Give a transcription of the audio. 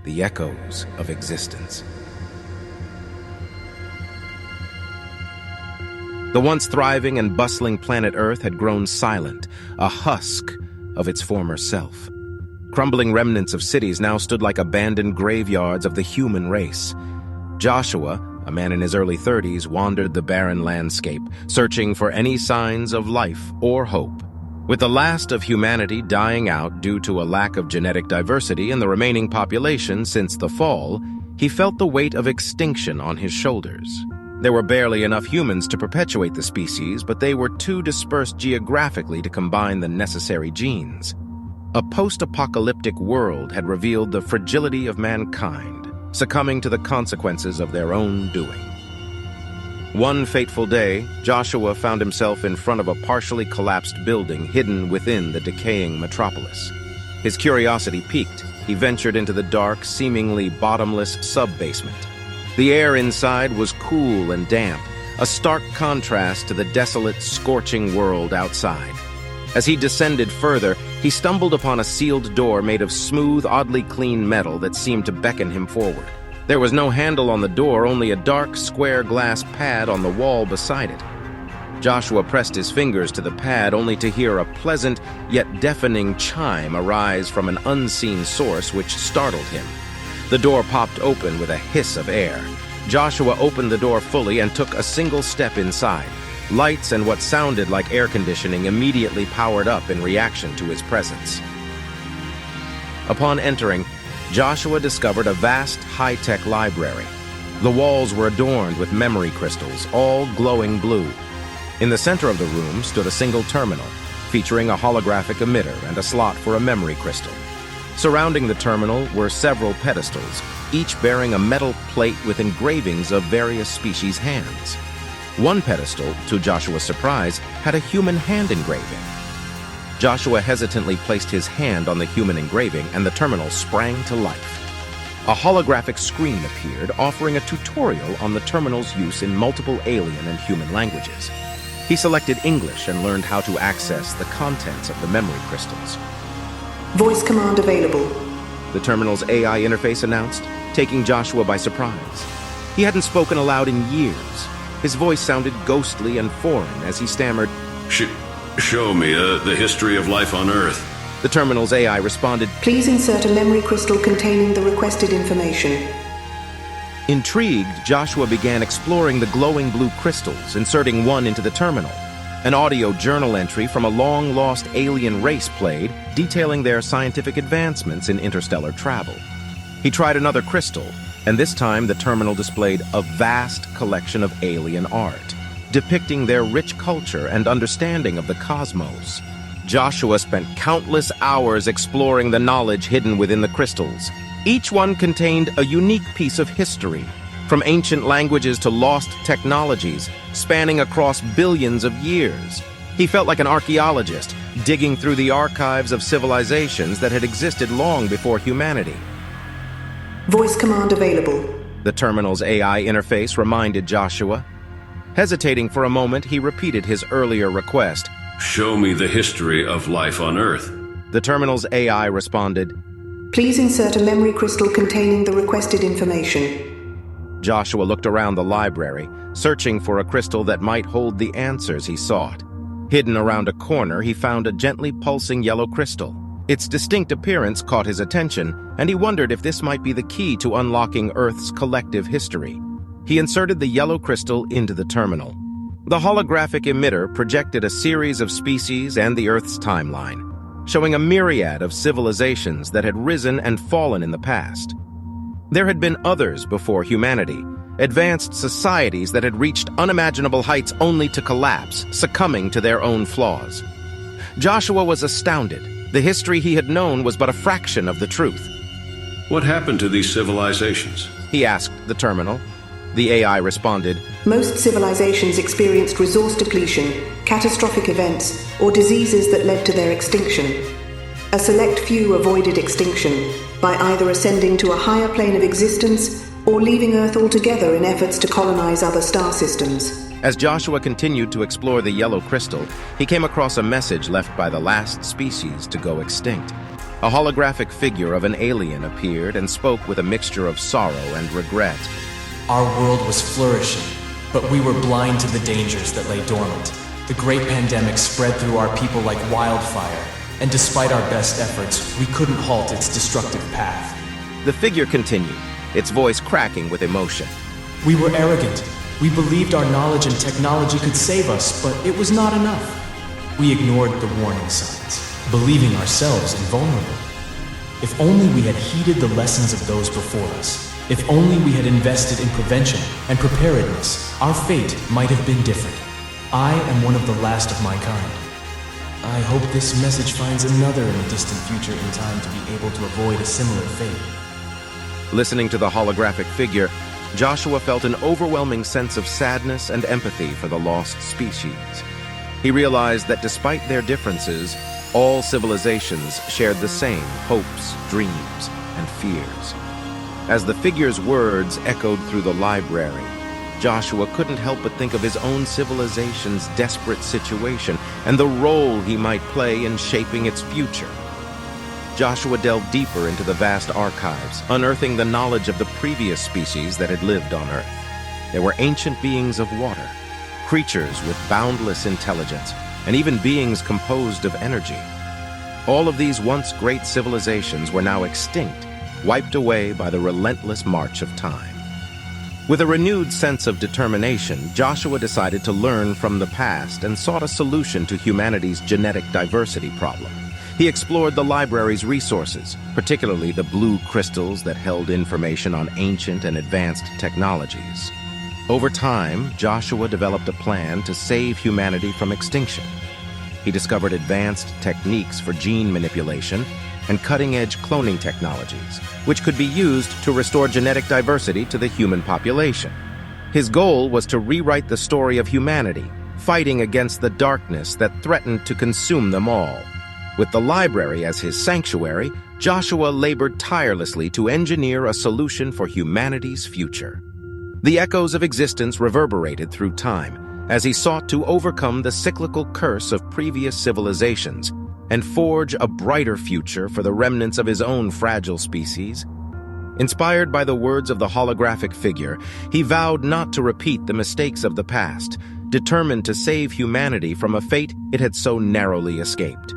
the echoes of existence. The once thriving and bustling planet Earth had grown silent, a husk of its former self. Crumbling remnants of cities now stood like abandoned graveyards of the human race. Joshua, a man in his early 30s, wandered the barren landscape, searching for any signs of life or hope. With the last of humanity dying out due to a lack of genetic diversity in the remaining population since the fall, he felt the weight of extinction on his shoulders. There were barely enough humans to perpetuate the species, but they were too dispersed geographically to combine the necessary genes. A post-apocalyptic world had revealed the fragility of mankind, succumbing to the consequences of their own doing. One fateful day, Joshua found himself in front of a partially collapsed building hidden within the decaying metropolis. His curiosity piqued. He ventured into the dark, seemingly bottomless sub-basement. The air inside was cool and damp, a stark contrast to the desolate, scorching world outside. As he descended further, he stumbled upon a sealed door made of smooth, oddly clean metal that seemed to beckon him forward. There was no handle on the door, only a dark, square glass pad on the wall beside it. Joshua pressed his fingers to the pad only to hear a pleasant yet deafening chime arise from an unseen source which startled him. The door popped open with a hiss of air. Joshua opened the door fully and took a single step inside. Lights and what sounded like air conditioning immediately powered up in reaction to his presence. Upon entering, Joshua discovered a vast, high-tech library. The walls were adorned with memory crystals, all glowing blue. In the center of the room stood a single terminal, featuring a holographic emitter and a slot for a memory crystal. Surrounding the terminal were several pedestals, each bearing a metal plate with engravings of various species' hands. One pedestal, to Joshua's surprise, had a human hand engraving. Joshua hesitantly placed his hand on the human engraving, and the terminal sprang to life. A holographic screen appeared, offering a tutorial on the terminal's use in multiple alien and human languages. He selected English and learned how to access the contents of the memory crystals. Voice command available, The terminal's AI interface announced, taking Joshua by surprise. He hadn't spoken aloud in years. His voice sounded ghostly and foreign as he stammered, Show me the history of life on Earth. The terminal's AI responded, Please insert a memory crystal containing the requested information. Intrigued, Joshua began exploring the glowing blue crystals, inserting one into the terminal. An audio journal entry from a long-lost alien race played, detailing their scientific advancements in interstellar travel. He tried another crystal, and this time the terminal displayed a vast collection of alien art, depicting their rich culture and understanding of the cosmos. Joshua spent countless hours exploring the knowledge hidden within the crystals. Each one contained a unique piece of history, from ancient languages to lost technologies, spanning across billions of years. He felt like an archaeologist, digging through the archives of civilizations that had existed long before humanity. Voice command available, The terminal's AI interface reminded Joshua. Hesitating for a moment, he repeated his earlier request. Show me the history of life on Earth. The terminal's AI responded. Please insert a memory crystal containing the requested information. Joshua looked around the library, searching for a crystal that might hold the answers he sought. Hidden around a corner, he found a gently pulsing yellow crystal. Its distinct appearance caught his attention, and he wondered if this might be the key to unlocking Earth's collective history. He inserted the yellow crystal into the terminal. The holographic emitter projected a series of species and the Earth's timeline, showing a myriad of civilizations that had risen and fallen in the past. There had been others before humanity, advanced societies that had reached unimaginable heights only to collapse, succumbing to their own flaws. Joshua was astounded. The history he had known was but a fraction of the truth. What happened to these civilizations? He asked the terminal. The AI responded, Most civilizations experienced resource depletion, catastrophic events, or diseases that led to their extinction. A select few avoided extinction by either ascending to a higher plane of existence or leaving Earth altogether in efforts to colonize other star systems. As Joshua continued to explore the yellow crystal, he came across a message left by the last species to go extinct. A holographic figure of an alien appeared and spoke with a mixture of sorrow and regret. Our world was flourishing, but we were blind to the dangers that lay dormant. The great pandemic spread through our people like wildfire, and despite our best efforts, we couldn't halt its destructive path. The figure continued, its voice cracking with emotion. We were arrogant. We believed our knowledge and technology could save us, but it was not enough. We ignored the warning signs, believing ourselves invulnerable. If only we had heeded the lessons of those before us, if only we had invested in prevention and preparedness, our fate might have been different. I am one of the last of my kind. I hope this message finds another in the distant future in time to be able to avoid a similar fate. Listening to the holographic figure, Joshua felt an overwhelming sense of sadness and empathy for the lost species. He realized that despite their differences, all civilizations shared the same hopes, dreams, and fears. As the figure's words echoed through the library, Joshua couldn't help but think of his own civilization's desperate situation and the role he might play in shaping its future. Joshua delved deeper into the vast archives, unearthing the knowledge of the previous species that had lived on Earth. There were ancient beings of water, creatures with boundless intelligence, and even beings composed of energy. All of these once great civilizations were now extinct, wiped away by the relentless march of time. With a renewed sense of determination, Joshua decided to learn from the past and sought a solution to humanity's genetic diversity problem. He explored the library's resources, particularly the blue crystals that held information on ancient and advanced technologies. Over time, Joshua developed a plan to save humanity from extinction. He discovered advanced techniques for gene manipulation and cutting-edge cloning technologies, which could be used to restore genetic diversity to the human population. His goal was to rewrite the story of humanity, fighting against the darkness that threatened to consume them all. With the library as his sanctuary, Joshua labored tirelessly to engineer a solution for humanity's future. The echoes of existence reverberated through time as he sought to overcome the cyclical curse of previous civilizations and forge a brighter future for the remnants of his own fragile species. Inspired by the words of the holographic figure, he vowed not to repeat the mistakes of the past, determined to save humanity from a fate it had so narrowly escaped.